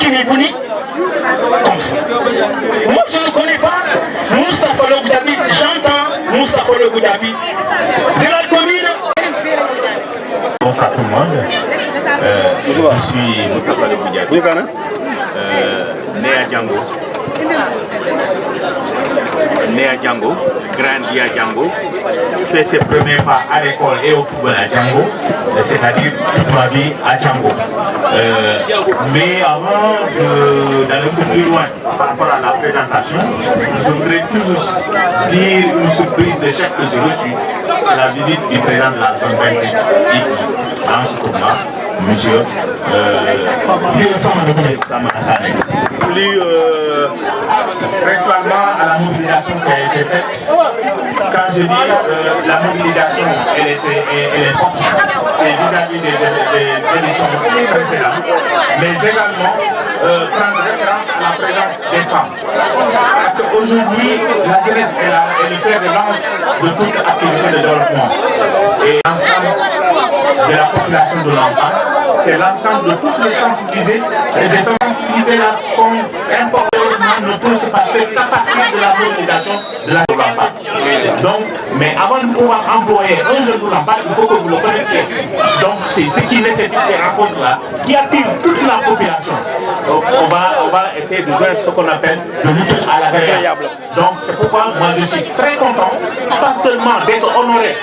Kinivouni comme ça. Moi, je ne connais pas Moustapha Le Goudabi. J'entends Moustapha Le Goudabi de la commune. Bonsoir tout le monde. Je suis Moustapha Le Goudabi, né à Django. Né à Django, grandi à Django, fait ses premiers pas à l'école et au football à Django, c'est-à-dire toute ma vie à Django. Mais avant d'aller plus loin par rapport à la présentation, je voudrais toujours dire une surprise de chef que j'ai reçu. C'est la visite du président de la zone 28 ici, dans ce tournoi, monsieur principalement à la mobilisation qui a été faite. Quand je dis la mobilisation, elle est forte, c'est vis-à-vis des éditions précédentes, mais également prendre référence à la présence des femmes. Parce qu'aujourd'hui, la jeunesse est le fer de lance de toute activité de développement. Et l'ensemble de la population de l'Ampa, c'est l'ensemble de toutes les sensibilités, et des sensibilités-là sont importantes. Ne peut se passer qu'à partir de la mobilisation de la Lampa. Donc, mais avant de pouvoir employer un jeune Lampa, il faut que vous le connaissiez. Donc, c'est ce qui nécessite ces rencontres-là, qui attirent toute la population. Donc, on va essayer de joindre ce qu'on appelle de l'utile à l'agréable. Donc, c'est pourquoi moi je suis très content, pas seulement d'être honoré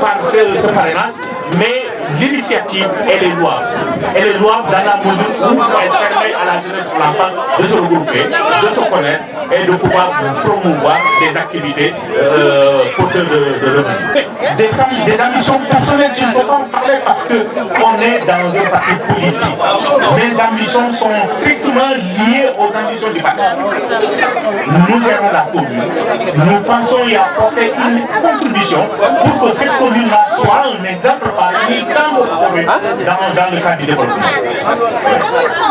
par ce parrainage, mais l'initiative, elle est louable. Elle est louable dans la mesure où elle permet à la jeunesse de l'enfant de se regrouper, de se connaître et de pouvoir promouvoir des activités porteuses de revenus. Des ambitions personnelles, je ne peux pas en parler parce qu'on est dans un parti politique. Mes ambitions sont strictement liées aux ambitions du parti. Nous gérons la commune. Nous pensons y apporter une contribution pour que cette commune-là soit un exemple parmi tant d'autres communes dans le cadre du développement.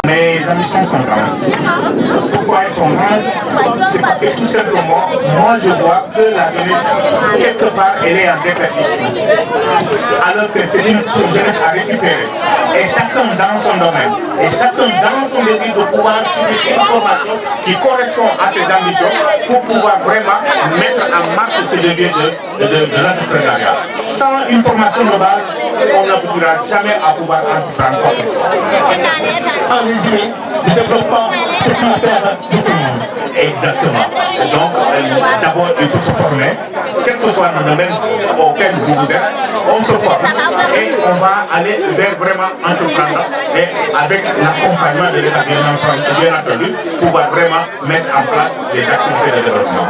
Mes ambitions sont grandes. Pourquoi elles sont grandes? C'est parce que tout simplement, moi je vois que la jeunesse, quelque part, elle est en déperdition. Alors que c'est une jeunesse à récupérer. Et chacun dans son domaine, et chacun dans son désir de pouvoir trouver une formation qui correspond à ses ambitions pour pouvoir vraiment mettre en marche ce levier de l'entrepreneuriat. Sans une formation de base, on n'aboutira jamais à pouvoir entreprendre quoi que ce soit. En résumé, le développement, c'est une affaire de tout le monde. Exactement. Donc, d'abord, il faut se former, quel que soit le domaine auquel vous êtes, on se forme et on va aller vers vraiment entreprendre et avec l'accompagnement de l'État, bien entendu, pouvoir vraiment mettre en place des activités de développement.